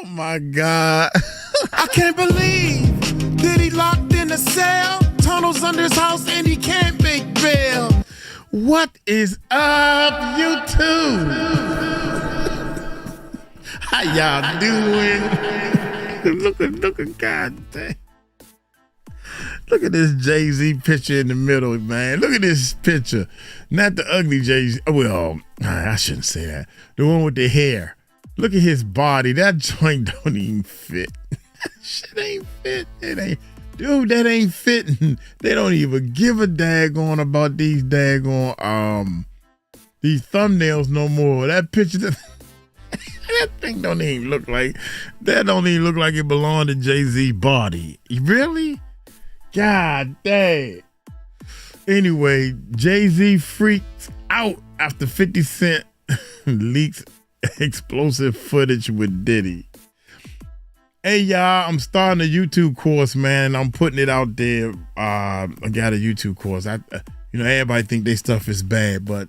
Oh my God. I can't believe Diddy locked in a cell, tunnels under his house, and he can't make bail. What is up, YouTube? How y'all doing? Look at God dang. Look at this Jay-Z picture in the middle, man. Look at this picture. Not the ugly Jay-Z. Well, I shouldn't say that. The one with the hair. Look at his body. That joint don't even fit. Shit ain't fit. It ain't. Dude, that ain't fitting. They don't even give a daggone about these daggone these thumbnails no more. That picture, that thing don't even look like it belonged to Jay-Z's body. Really? God dang. Anyway, Jay-Z freaks out after 50 Cent leaks explosive footage with Diddy. Hey y'all, I'm starting a YouTube course, man. I'm putting it out there. I got a YouTube course. Everybody think their stuff is bad, but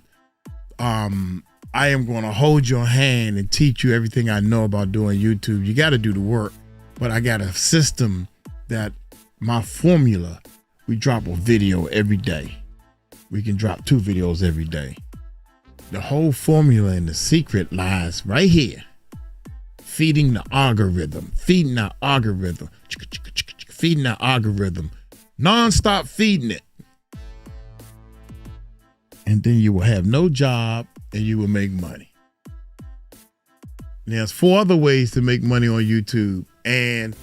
I am going to hold your hand and teach you everything I know about doing YouTube. You got to do the work, but I got a system that my formula, we drop a video every day. We can drop 2 videos every day. The whole formula and the secret lies right here. Feeding the algorithm. Non-stop feeding it. And then you will have no job and you will make money. There's 4 other ways to make money on YouTube. And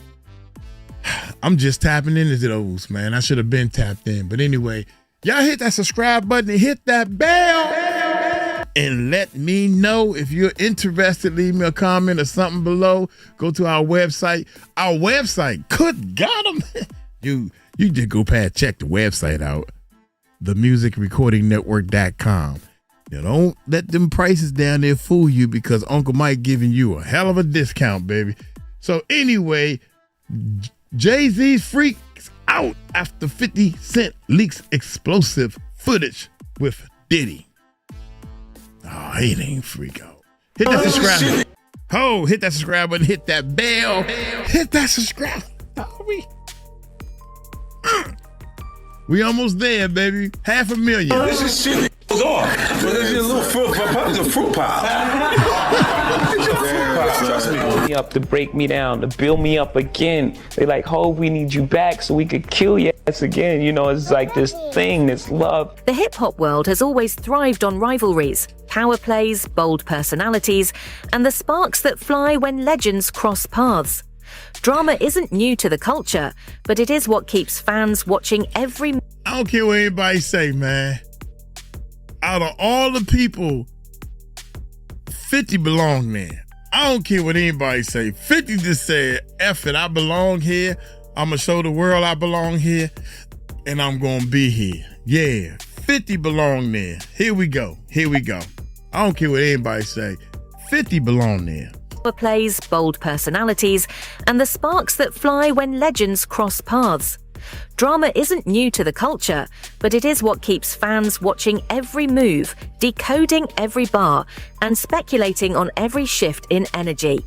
I'm just tapping into those, man. I should have been tapped in. But anyway, y'all hit that subscribe button and hit that bell. And let me know if you're interested. Leave me a comment or something below. Go to our website. Our website, good God, you just go past, check the website out. TheMusicRecordingNetwork.com. Now don't let them prices down there fool you, because Uncle Mike giving you a hell of a discount, baby. So anyway, Jay-Z freaks out after 50 Cent leaks explosive footage with Diddy. Oh, he ain't freak out. Hit that subscribe. Hit that subscribe button. Hit that bell. Hit that subscribe. We almost there, baby. 500,000. This is shit goes off. This is a little fruit pie. Trust me. Me up to break me down, to build me up again. They like, Hov, we need you back so we could kill your ass again. You know, it's like this thing, this love. The hip-hop world has always thrived on rivalries, power plays, bold personalities, and the sparks that fly when legends cross paths. Drama isn't new to the culture, but it is what keeps fans watching every... I don't care what anybody say, man. Out of all the people, 50 belong there. I don't care what anybody say. 50 just said, F it, I belong here. I'm going to show the world I belong here, and I'm going to be here. Yeah, 50 belong there. Here we go. I don't care what anybody say. 50 belong there. Plays, bold personalities, and the sparks that fly when legends cross paths. Drama isn't new to the culture, but it is what keeps fans watching every move, decoding every bar, and speculating on every shift in energy.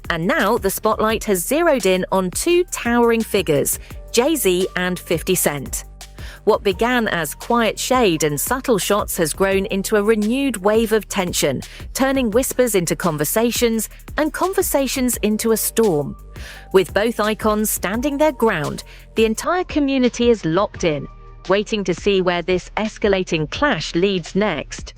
And now the spotlight has zeroed in on 2 towering figures, Jay-Z and 50 Cent. What began as quiet shade and subtle shots has grown into a renewed wave of tension, turning whispers into conversations and conversations into a storm. With both icons standing their ground, the entire community is locked in, waiting to see where this escalating clash leads next.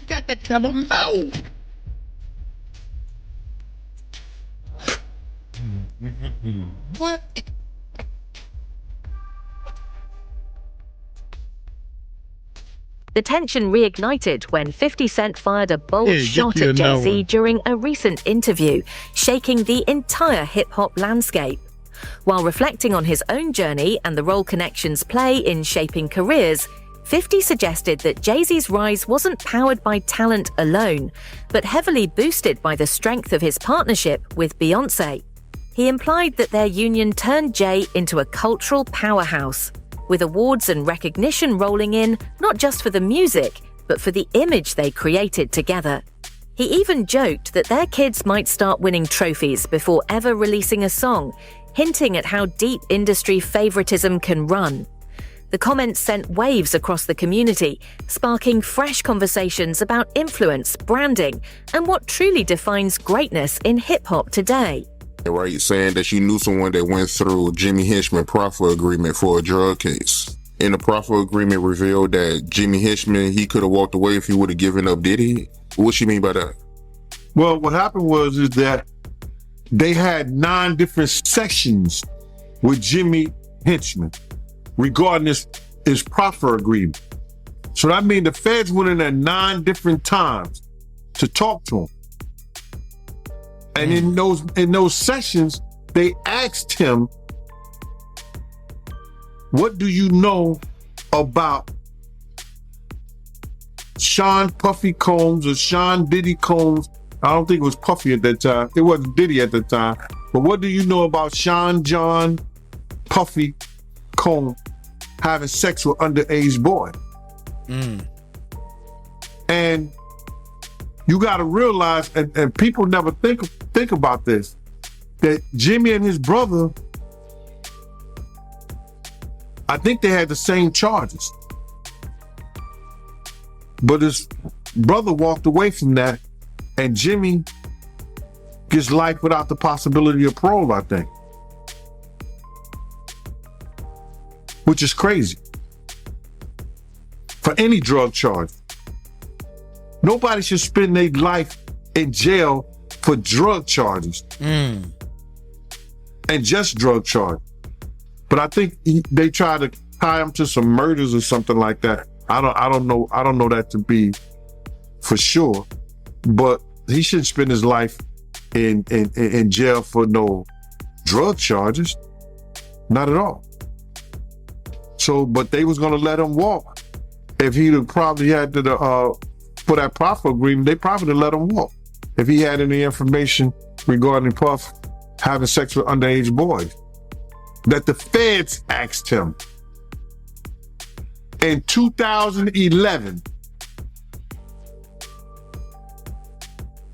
Got to tell them no. What? The tension reignited when 50 Cent fired a bold Hey, get shot you at another Jay-Z one. during a recent interview, shaking the entire hip-hop landscape. While reflecting on his own journey and the role connections play in shaping careers, 50 suggested that Jay-Z's rise wasn't powered by talent alone, but heavily boosted by the strength of his partnership with Beyoncé. He implied that their union turned Jay into a cultural powerhouse, with awards and recognition rolling in not just for the music, but for the image they created together. He even joked that their kids might start winning trophies before ever releasing a song, hinting at how deep industry favoritism can run. The comments sent waves across the community, sparking fresh conversations about influence, branding, and what truly defines greatness in hip-hop today. Right, saying that you knew someone that went through Jimmy Henchman proffer agreement for a drug case. And the proffer agreement revealed that Jimmy Henchman, he could have walked away if he would have given up Diddy. What you mean by that? Well, what happened is that they had 9 different sections with Jimmy Henchman regarding his proffer agreement. So that means the feds went in there 9 different times to talk to him. And in those sessions, they asked him, what do you know about Sean Puffy Combs or Sean Diddy Combs? I don't think it was Puffy at that time. It wasn't Diddy at the time. But what do you know about Sean John Puffy Combs having sex with underage boy? And you got to realize, and people never think about this, that Jimmy and his brother, I think they had the same charges. But his brother walked away from that, and Jimmy gets life without the possibility of parole, I think. Which is crazy. For any drug charge. Nobody should spend their life in jail for drug charges. And just drug charges. But I think they try to tie him to some murders or something like that. I don't know that to be for sure. But he shouldn't spend his life in jail for no drug charges. Not at all. So, but they was gonna let him walk. If he'd probably had to for that proffer agreement, they probably let him walk. If he had any information regarding Puff having sex with underage boys, that the feds asked him in 2011.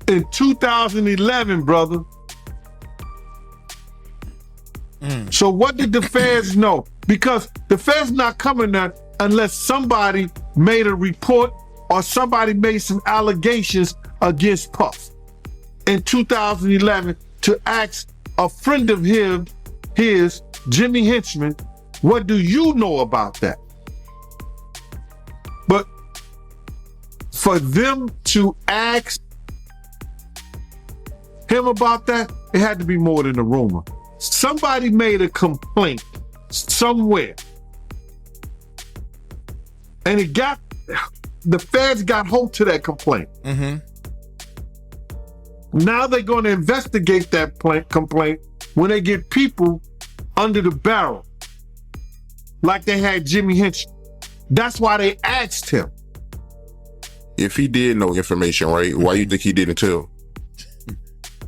In 2011, brother. So what did the feds know? Because the feds not coming there unless somebody made a report or somebody made some allegations against Puff in 2011 to ask a friend of his, Jimmy Henchman, what do you know about that? But for them to ask him about that, it had to be more than a rumor. Somebody made a complaint somewhere. And the feds got hold to that complaint. Now they're going to investigate that complaint when they get people under the barrel, like they had Jimmy Henchman. That's why they asked him. If he did know information, right, why you think he didn't tell?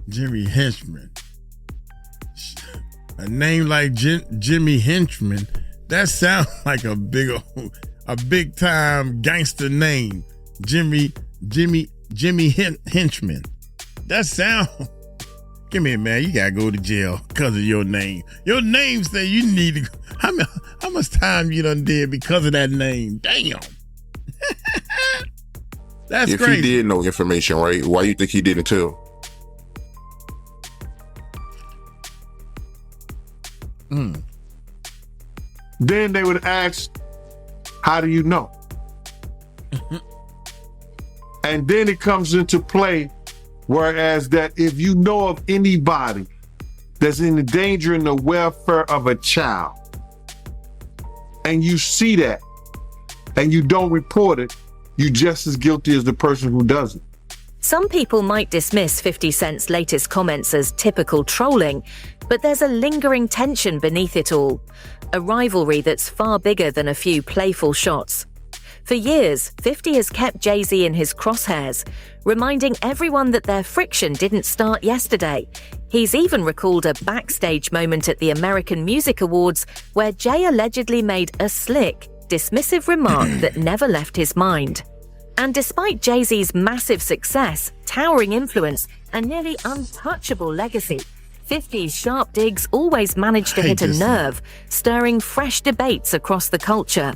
Jimmy Henchman. A name like Jimmy Henchman, that sounds like a big time gangster name. Jimmy Henchman. That sound. Give me, man. You gotta go to jail because of your name. Your name say you need to. How much time you done did because of that name? Damn. That's if crazy. He did know information, right, why you think he didn't tell? Then they would ask, how do you know? And then it comes into play, whereas that if you know of anybody that's endangering the welfare of a child, and you see that, and you don't report it, you're just as guilty as the person who does it. Some people might dismiss 50 Cent's latest comments as typical trolling, but there's a lingering tension beneath it all, a rivalry that's far bigger than a few playful shots. For years, 50 has kept Jay-Z in his crosshairs, reminding everyone that their friction didn't start yesterday. He's even recalled a backstage moment at the American Music Awards where Jay allegedly made a slick, dismissive remark that never left his mind. And despite Jay-Z's massive success, towering influence, and nearly untouchable legacy, 50's sharp digs always manage to hit a nerve, stirring fresh debates across the culture.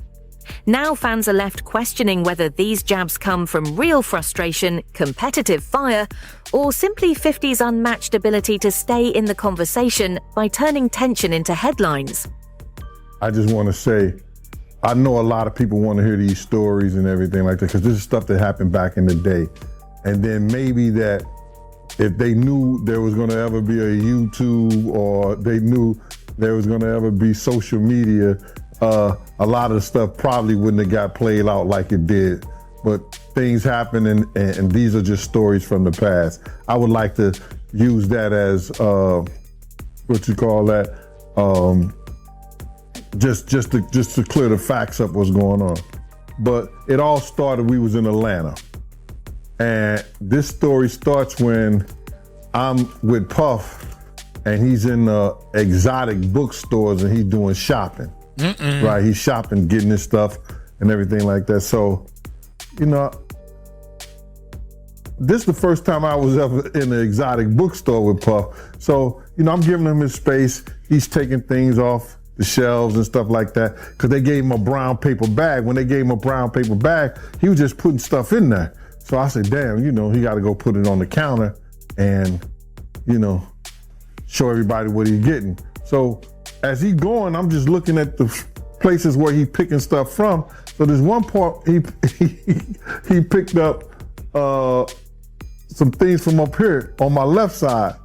Now fans are left questioning whether these jabs come from real frustration, competitive fire, or simply 50's unmatched ability to stay in the conversation by turning tension into headlines. I just want to say, I know a lot of people want to hear these stories and everything like that, because this is stuff that happened back in the day. And then maybe that if they knew there was going to ever be a YouTube, or they knew there was going to ever be social media, a lot of the stuff probably wouldn't have got played out like it did. But things happen, and these are just stories from the past. I would like to use that as, what you call that, just to clear the facts up what's going on. But it all started, we was in Atlanta. And this story starts when I'm with Puff, and he's in exotic bookstores, and he's doing shopping. Right, he's shopping, getting his stuff and everything like that. So, you know, this is the first time I was ever in an exotic bookstore with Puff. So, you know, I'm giving him his space. He's taking things off the shelves and stuff like that, because they gave him a brown paper bag. When they gave him a brown paper bag, he was just putting stuff in there. So I said, damn, you know, he got to go put it on the counter and, you know, show everybody what he's getting. So as he's going, I'm just looking at the places where he's picking stuff from. So there's one part he picked up some things from up here on my left side.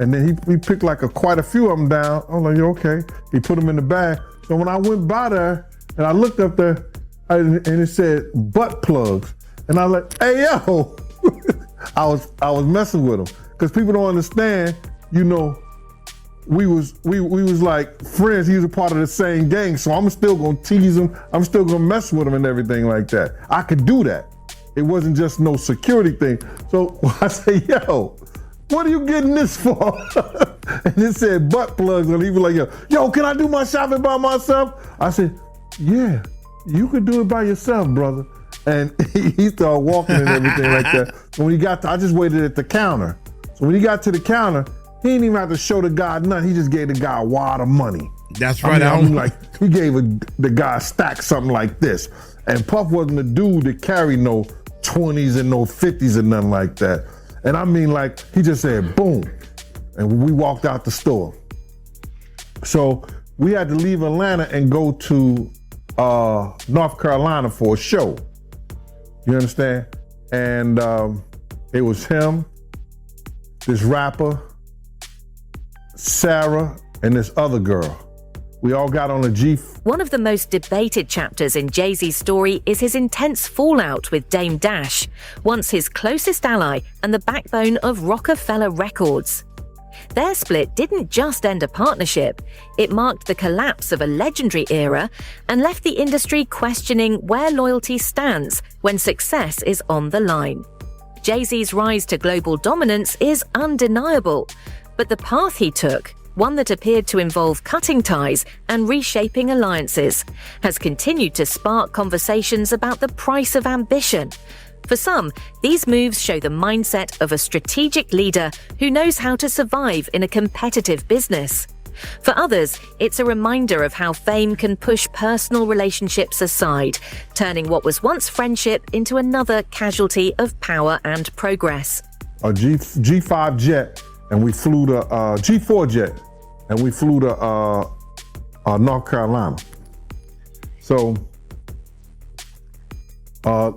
And then he picked like quite a few of them down. I'm like, okay. He put them in the bag. So when I went by there and I looked up there, and it said butt plugs. And I was like, hey, yo. I was messing with him. Because people don't understand, you know, we was like friends. He was a part of the same gang. So I'm still gonna tease him. I'm still gonna mess with him and everything like that. I could do that. It wasn't just no security thing. So I say, yo, what are you getting this for? And it said butt plugs. And he was like, yo, can I do my shopping by myself? I said, yeah, you could do it by yourself, brother. And he started walking and everything like that. So when he got I just waited at the counter. So when he got to the counter, he didn't even have to show the guy nothing. He just gave the guy a wad of money. That's right. I mean, like, he gave the guy a stack, something like this. And Puff wasn't the dude that carried no 20s and no 50s and nothing like that. And I mean, like, he just said, boom. And we walked out the store. So we had to leave Atlanta and go to North Carolina for a show. You understand? And it was him, this rapper, Sarah, and this other girl. We all got on a G. One of the most debated chapters in Jay-Z's story is his intense fallout with Dame Dash, once his closest ally and the backbone of Rockefeller Records. Their split didn't just end a partnership, it marked the collapse of a legendary era and left the industry questioning where loyalty stands when success is on the line. Jay-Z's rise to global dominance is undeniable, but the path he took, one that appeared to involve cutting ties and reshaping alliances, has continued to spark conversations about the price of ambition. For some, these moves show the mindset of a strategic leader who knows how to survive in a competitive business. For others, it's a reminder of how fame can push personal relationships aside, turning what was once friendship into another casualty of power and progress. A G5 jet, and we flew to G4 jet, and we flew to North Carolina. So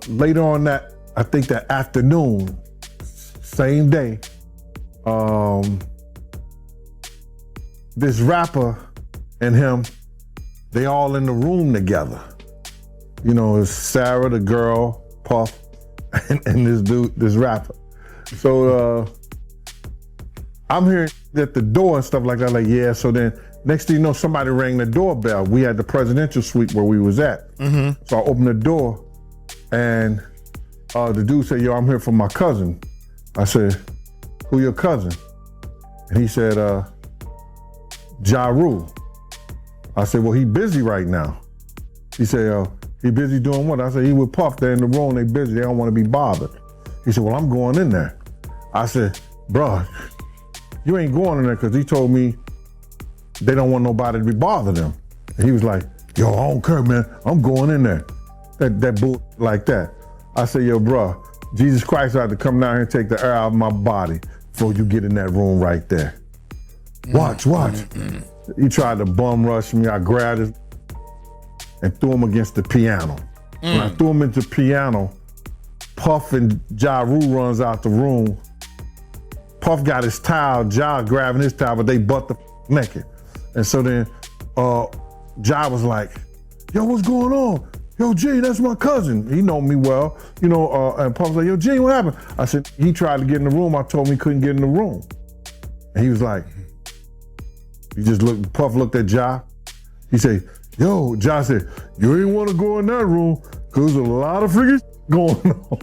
later on that, I think that afternoon, same day, this rapper and him, they all in the room together. You know, it's Sarah, the girl, Puff and this dude, this rapper. So I'm hearing at the door and stuff like that, like, yeah. So then next thing you know, somebody rang the doorbell. We had the presidential suite where we was at. Mm-hmm. So I opened the door and the dude said, yo, I'm here for my cousin. I said, who your cousin? And he said, Ja Rule. I said, well, he busy right now. He said, he busy doing what? I said, he with Puff. They're in the room, they busy, they don't want to be bothered. He said, well, I'm going in there. I said, bro, you ain't going in there because he told me they don't want nobody to be bothering them. And he was like, yo, I don't care, man. I'm going in there. That bull like that. I said, yo, bro, Jesus Christ had to come down here and take the air out of my body before you get in that room right there. Watch. He tried to bum rush me. I grabbed his and threw him against the piano. When I threw him into the piano, Puff and Ja Rule runs out the room. Puff got his towel, Ja grabbing his towel, but they butt the naked. And so then Ja was like, yo, what's going on? Yo, G, that's my cousin. He know me well, and Puff was like, yo, G, what happened? I said, he tried to get in the room. I told him he couldn't get in the room. And he was like, Puff looked at Ja. He said, yo, Ja said, you ain't want to go in that room because there's a lot of freaking going on.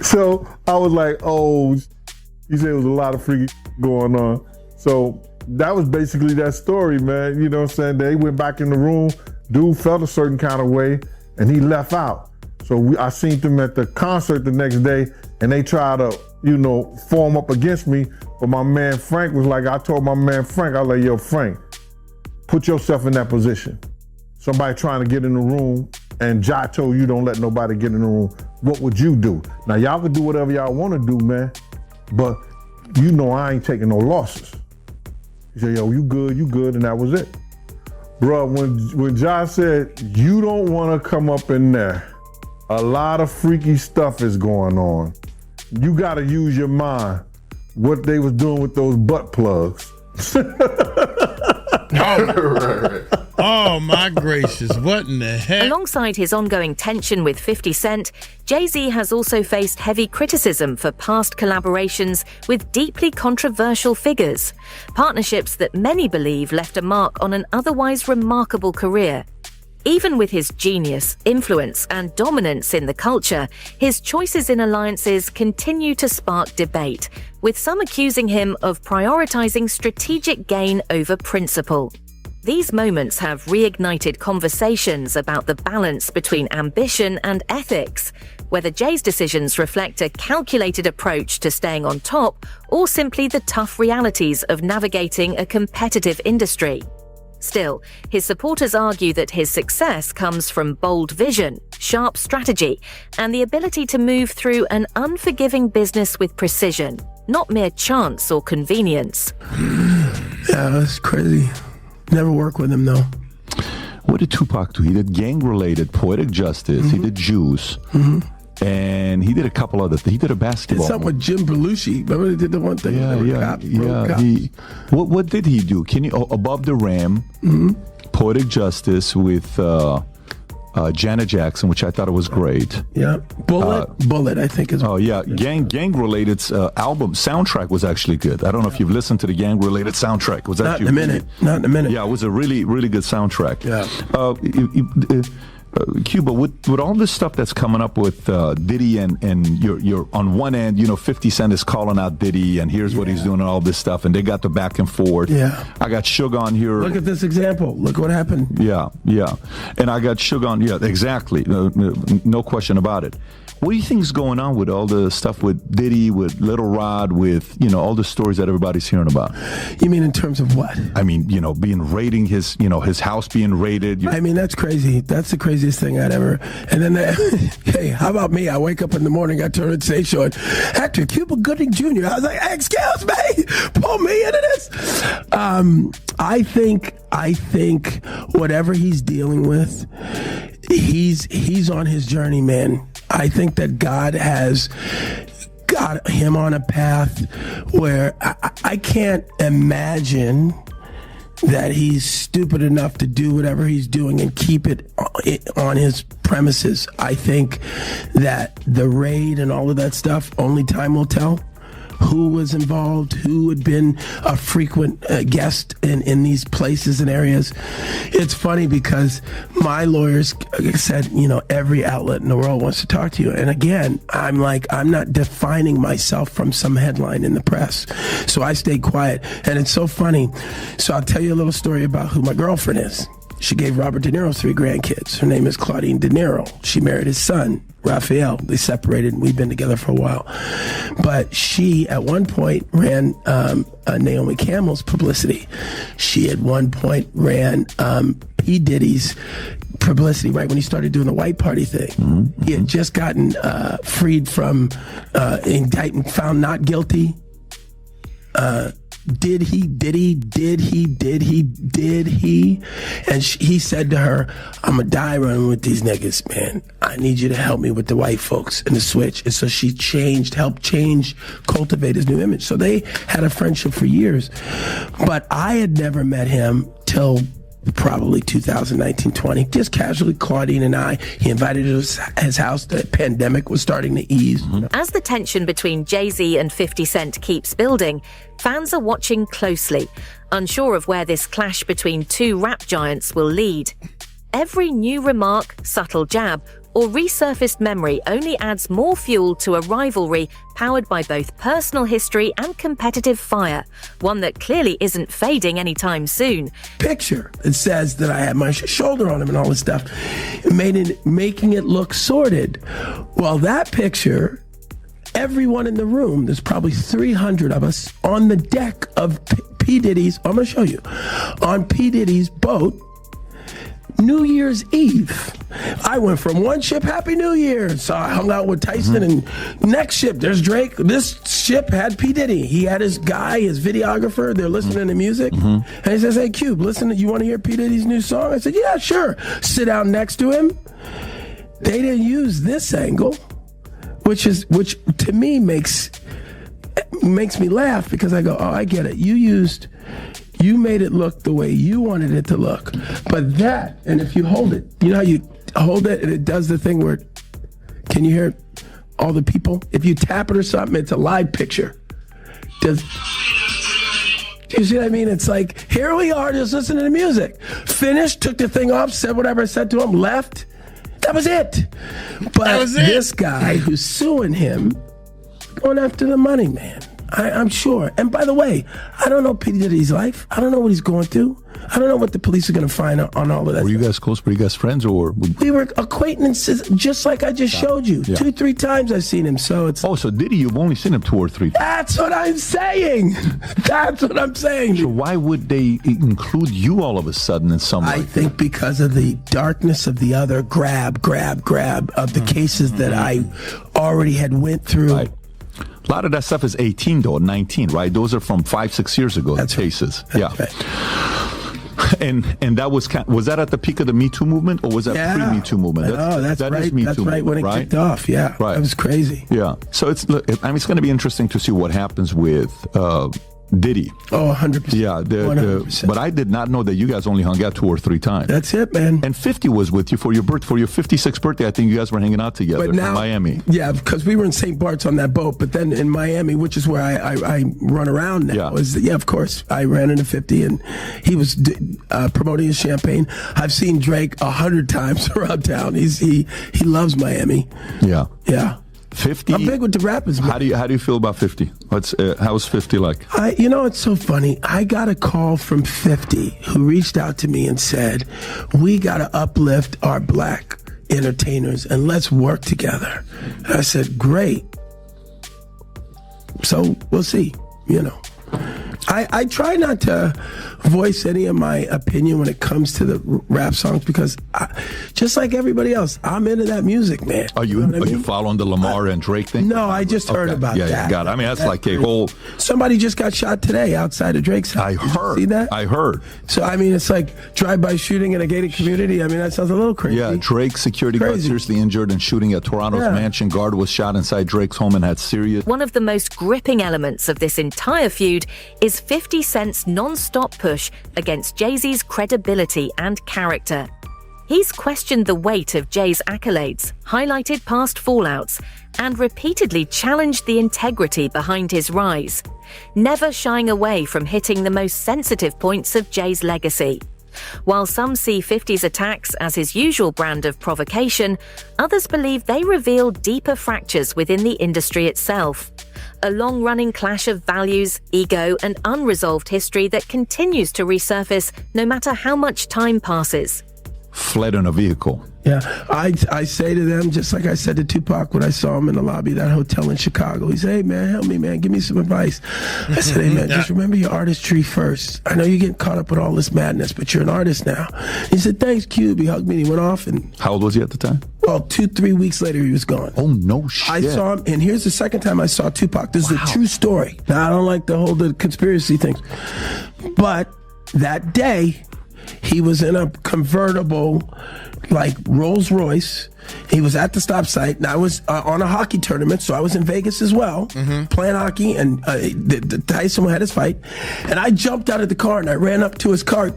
So I was like, oh, he said it was a lot of freaking going on. So that was basically that story, man. You know what I'm saying? They went back in the room, dude felt a certain kind of way, and he left out. So I seen them at the concert the next day, and they tried to, form up against me. But my man Frank was like, I told my man Frank, I was like, yo, Frank, put yourself in that position. Somebody trying to get in the room, and Ja told you don't let nobody get in the room. What would you do? Now, y'all can do whatever y'all want to do, man, but I ain't taking no losses. He said, yo, you good, and that was it. Bruh, when Ja said, you don't want to come up in there, a lot of freaky stuff is going on. You got to use your mind. What they was doing with those butt plugs. Oh my gracious, what in the heck? Alongside his ongoing tension with 50 Cent, Jay-Z has also faced heavy criticism for past collaborations with deeply controversial figures, partnerships that many believe left a mark on an otherwise remarkable career. Even with his genius, influence, and dominance in the culture, his choices in alliances continue to spark debate, with some accusing him of prioritizing strategic gain over principle. These moments have reignited conversations about the balance between ambition and ethics, whether Jay's decisions reflect a calculated approach to staying on top or simply the tough realities of navigating a competitive industry. Still, his supporters argue that his success comes from bold vision, sharp strategy, and the ability to move through an unforgiving business with precision, not mere chance or convenience. Yeah, that's crazy. Never work with him, though. What did Tupac do? He did gang-related Poetic Justice. He did Juice. And he did a couple other things. He did a basketball. Did something with Jim Belushi. Remember he did the one thing? What did he do? Above the Rim, Poetic Justice with Janet Jackson, which I thought it was great. Yeah, Bullet, I think is. Oh yeah, gang-related album soundtrack was actually good. I don't know if you've listened to the gang-related soundtrack. It was Not in a minute. Yeah, it was a really, really good soundtrack. Yeah. Cuba, with all this stuff that's coming up with Diddy and you're on one end, 50 Cent is calling out Diddy and here's what he's doing and all this stuff, and they got the back and forth. Yeah. I got Suge on here. Look at this example. Look what happened. Yeah. And I got Suge on. Yeah, exactly. No question about it. What do you think is going on with all the stuff with Diddy, with Little Rod, with, all the stories that everybody's hearing about? You mean in terms of what? I mean, being raiding his house being raided. I mean, that's crazy. That's the craziest thing I'd ever. And then, hey, how about me? I wake up in the morning, I turn and say, Sean, Actor Cuba Gooding Jr. I was like, excuse me, pull me into this. I think whatever he's dealing with, he's on his journey, man. I think that God has got him on a path where I can't imagine that he's stupid enough to do whatever he's doing and keep it on his premises. I think that the raid and all of that stuff, only time will tell who was involved, who had been a frequent guest in these places and areas. It's funny because my lawyers said, you know, every outlet in the world wants to talk to you. And again, I'm like, I'm not defining myself from some headline in the press. So I stayed quiet. And it's so funny. So I'll tell you a little story about who my girlfriend is. She gave Robert De Niro 3 grandkids. Her name is Claudine De Niro. She married his son, Raphael. They separated, and we've been together for a while. But she, at one point, ran Naomi Campbell's publicity. She, at one point, ran P. Diddy's publicity, right when he started doing the white party thing. Mm-hmm. He had just gotten freed from indictment, found not guilty. Did he? And he said to her, I'm going to die running with these niggas, man. I need you to help me with the white folks and the switch. And so she helped cultivate his new image. So they had a friendship for years. But I had never met him till probably 2019-20, just casually, Claudine and I. He invited us to his house. The pandemic was starting to ease. Mm-hmm. As the tension between Jay-Z and 50 Cent keeps building, fans are watching closely, unsure of where this clash between two rap giants will lead. Every new remark, subtle jab, or resurfaced memory only adds more fuel to a rivalry powered by both personal history and competitive fire, one that clearly isn't fading anytime soon. Picture, it says that I had my shoulder on him and all this stuff, making it look sordid. Well, that picture, everyone in the room, there's probably 300 of us on the deck of P. Diddy's, I'm going to show you, on P. Diddy's boat, New Year's Eve. I went from one ship, Happy New Year. So I hung out with Tyson, and next ship, there's Drake. This ship had P. Diddy. He had his guy, his videographer. They're listening to music. And he says, hey, Cube, listen, you want to hear P. Diddy's new song? I said, yeah, sure. Sit down next to him. They didn't use this angle, which to me makes me laugh, because I go, oh, I get it. You made it look the way you wanted it to look. But that, and if you hold it, you know how you hold it and it does the thing where, can you hear all the people? If you tap it or something, it's a live picture. Do you see what I mean? It's like, here we are, just listening to music. Finished, took the thing off, said whatever I said to him, left. That was it. But this guy who's suing him, going after the money, man. I'm sure. And by the way, I don't know P. Diddy's life. I don't know what he's going through. I don't know what the police are going to find on all of that. Were you guys close? Were you guys friends? Or we were acquaintances, just like I just showed you. Yeah. 2-3 times I've seen him. So it's... Oh, so Diddy, you've only seen him 2 or 3 times. That's what I'm saying. That's what I'm saying. So why would they include you all of a sudden in some way? I think because of the darkness of the other grab of the cases that I already had went through. Right. A lot of that stuff is 18, though, 19, right? Those are from 5-6 years ago. That's cases. Right. That's right. And that was that at the peak of the Me Too movement, or was that pre-Me Too movement? That's right. Is Me Too movement, when it kicked off. Yeah, right. That was crazy. Yeah. So it's going to be interesting to see what happens with Diddy. Oh, 100%. Yeah, 100%. But I did not know that you guys only hung out 2 or 3 times. That's it, man. And 50 was with you for your 56th birthday. I think you guys were hanging out together in Miami. Yeah, because we were in St. Bart's on that boat, but then in Miami, which is where I run around now. Of course, I ran into 50, and he was promoting his champagne. I've seen Drake 100 times around town. He loves Miami. Yeah. Yeah. 50. I'm big with the rappers, man. How do you feel about 50? How's 50 like? It's so funny. I got a call from 50 who reached out to me and said, we got to uplift our black entertainers and let's work together. And I said, great. So we'll see, I try not to voice any of my opinion when it comes to the rap songs, because just like everybody else, I'm into that music, man. Are you following the Lamar and Drake thing? No, I just heard about that. Yeah, got it. I mean, that's like a whole... Somebody just got shot today outside of Drake's house. I heard. Did you see that? I heard. So, I mean, it's like drive-by shooting in a gated community. I mean, that sounds a little crazy. Yeah, Drake's security guard seriously injured in shooting at Toronto's mansion. Guard was shot inside Drake's home and had serious... One of the most gripping elements of this entire feud is 50 Cent's non-stop push push against Jay-Z's credibility and character. He's questioned the weight of Jay's accolades, highlighted past fallouts, and repeatedly challenged the integrity behind his rise, never shying away from hitting the most sensitive points of Jay's legacy. While some see 50's attacks as his usual brand of provocation, others believe they reveal deeper fractures within the industry itself. A long-running clash of values, ego, and unresolved history that continues to resurface no matter how much time passes. Fled in a vehicle. Yeah, I say to them, just like I said to Tupac when I saw him in the lobby of that hotel in Chicago. He said, hey, man, help me, man. Give me some advice. I said, hey, man, just remember your artistry first. I know you're getting caught up with all this madness, but you're an artist now. He said, thanks, Cube. He hugged me and he went off. And how old was he at the time? Well, 2-3 weeks later, he was gone. Oh, no shit. I saw him, and here's the second time I saw Tupac. This is a true story. Now, I don't like the conspiracy things. But that day, he was in a convertible, like Rolls Royce. He was at the stop sign. And I was on a hockey tournament, so I was in Vegas as well, playing hockey, and Tyson had his fight. And I jumped out of the car, and I ran up to his car.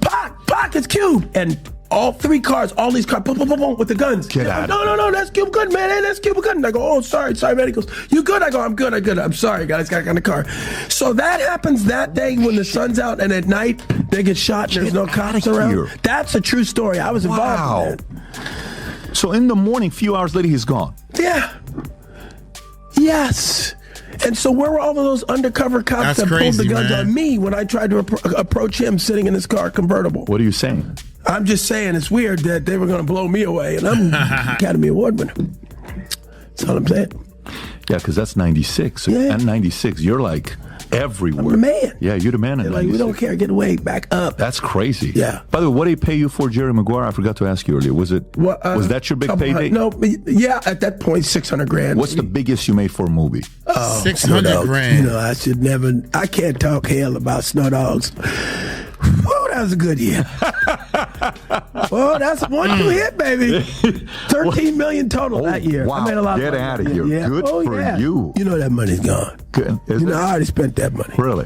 Pac, it's Cube! And all three cars, all these cars, boom, boom, boom, boom, with the guns. Get out. No, that's Cube good, man. Hey, that's Cube good. And I go, oh, sorry, man. He goes, you good? I go, I'm good. I'm sorry, guys. Got in the car. So that happens that day when the sun's out, and at night they get shot and there's no cops around. Here. That's a true story. I was involved in that. So in the morning, few hours later, he's gone. Yeah. Yes. And so where were all of those undercover cops that pulled the guns on me when I tried to approach him sitting in his car convertible? What are you saying? I'm just saying it's weird that they were going to blow me away, and I'm Academy Award winner. That's all I'm saying. Yeah, because that's 96. Yeah. And 96, you're like everywhere. I'm the man. Yeah, you're the man in 96. Like, we don't care. Get away. Back up. That's crazy. Yeah. By the way, what did he pay you for Jerry Maguire? I forgot to ask you earlier. Was that your big payday? No, yeah, at that point, $600,000. What's the biggest you made for a movie? Oh, $600,000. You know, I can't talk hell about Snow Dogs. Whoa, that was a good year. Well, that's 1-2 hit, baby. 13 million total that year. Wow. I made a lot Get of money. out of here. Yeah. Good for you. You know that money's gone. Good. I already spent that money. Really?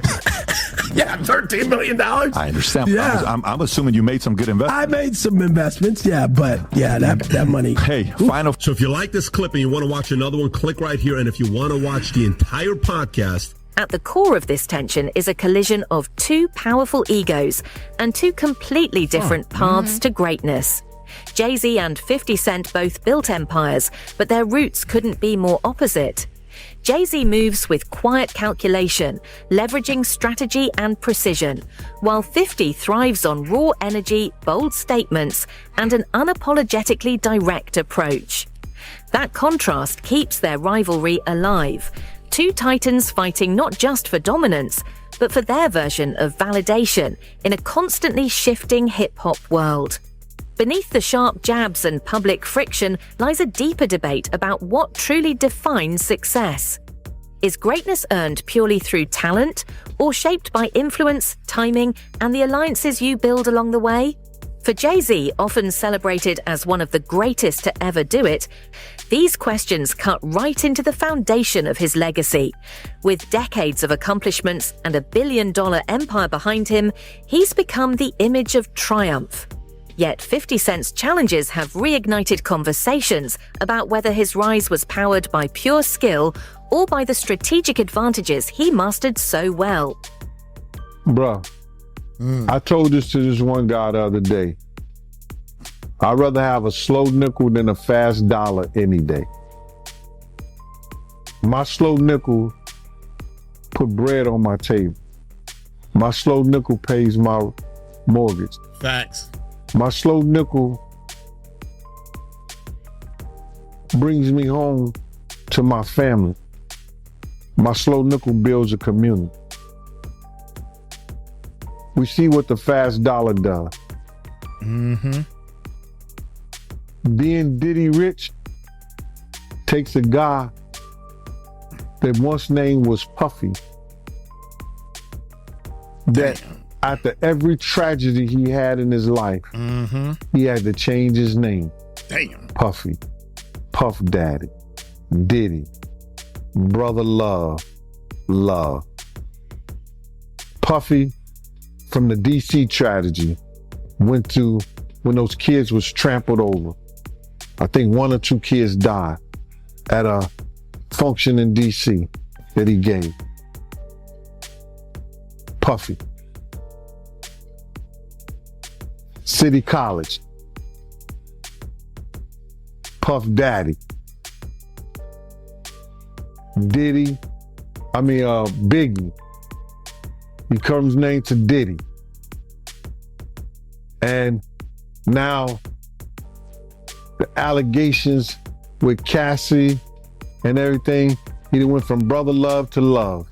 Yeah, $13 million. I understand. Yeah. I'm assuming you made some good investments. I made some investments, yeah, but yeah, that money. Hey, final. So if you like this clip and you want to watch another one, click right here. And if you want to watch the entire podcast, At the core of this tension is a collision of two powerful egos and two completely different paths to greatness. Jay-Z and 50 Cent both built empires, but their roots couldn't be more opposite. Jay-Z moves with quiet calculation, leveraging strategy and precision, while 50 thrives on raw energy, bold statements, and an unapologetically direct approach. That contrast keeps their rivalry alive. Two titans fighting not just for dominance, but for their version of validation in a constantly shifting hip-hop world. Beneath the sharp jabs and public friction lies a deeper debate about what truly defines success. Is greatness earned purely through talent, or shaped by influence, timing, and the alliances you build along the way? For Jay-Z, often celebrated as one of the greatest to ever do it, these questions cut right into the foundation of his legacy. With decades of accomplishments and a billion-dollar empire behind him, he's become the image of triumph. Yet 50 Cent's challenges have reignited conversations about whether his rise was powered by pure skill or by the strategic advantages he mastered so well. Bruh, I told this to this one guy the other day. I'd rather have a slow nickel than a fast dollar any day. My slow nickel put bread on my table. My slow nickel pays my mortgage. Facts. My slow nickel brings me home to my family. My slow nickel builds a community. We see what the fast dollar does. Being Diddy rich takes a guy that once name was Puffy, that after every tragedy he had in his life, he had to change his name. Damn. Puffy, Puff Daddy, Diddy, Brother Love. Puffy from the DC tragedy went to when those kids was trampled over. I think 1 or 2 kids died at a function in DC that he gave. Puffy. City College. Puff Daddy. Diddy. Biggie. He comes named to Diddy. And now the allegations with Cassie and everything, he went from brother love to love.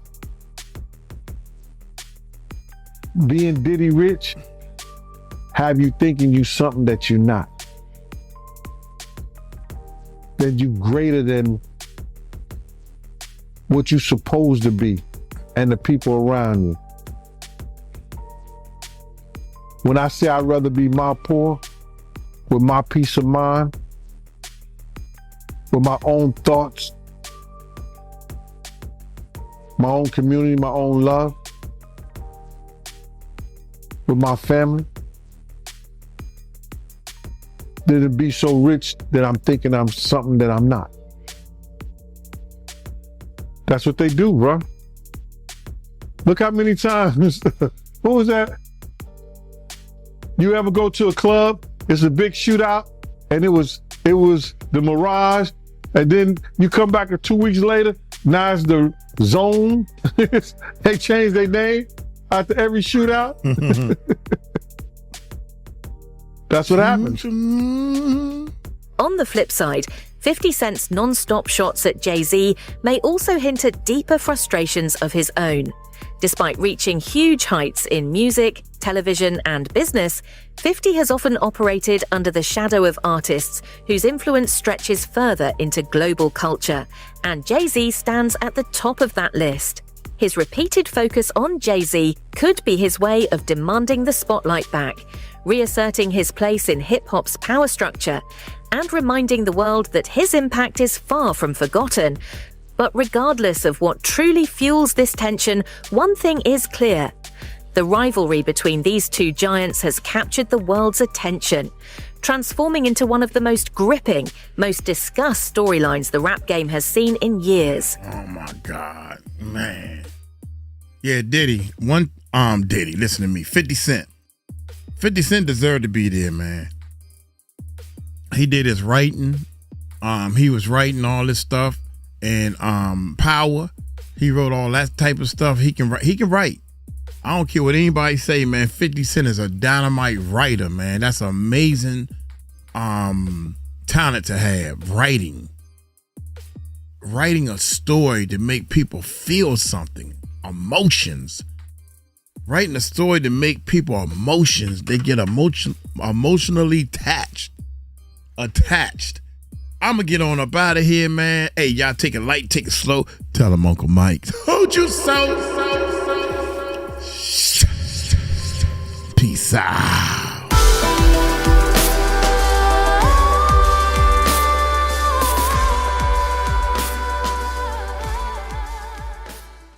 Being Diddy rich have you thinking you something that you're not. That you greater than what you're supposed to be and the people around you. When I say I'd rather be my poor, with my peace of mind, with my own thoughts, my own community, my own love, with my family, than to be so rich that I'm thinking I'm something that I'm not. That's what they do, bro. Look how many times, what was that? You ever go to a club, it's a big shootout, and it was the Mirage, and then you come back 2 weeks later, now it's the Zone. They changed their name after every shootout. That's what happens. On the flip side, 50 Cent's non-stop shots at Jay-Z may also hint at deeper frustrations of his own. Despite reaching huge heights in music, television, and business, 50 has often operated under the shadow of artists whose influence stretches further into global culture, and Jay-Z stands at the top of that list. His repeated focus on Jay-Z could be his way of demanding the spotlight back, reasserting his place in hip-hop's power structure, and reminding the world that his impact is far from forgotten. But regardless of what truly fuels this tension, one thing is clear. The rivalry between these two giants has captured the world's attention, transforming into one of the most gripping, most discussed storylines the rap game has seen in years. Oh my God, man. Yeah, Diddy, listen to me, 50 Cent. 50 Cent deserved to be there, man. He did his writing. He was writing all this stuff. And Power, he wrote all that type of stuff. He can write. I don't care what anybody say, man. 50 Cent is a dynamite writer, man. That's amazing talent to have. Writing a story to make people feel something. Emotions. Writing a story to make people emotions. They get emotionally attached. I'm going to get on up out of here, man. Hey, y'all take it light, take it slow. Tell him Uncle Mike. Told you so. Peace out.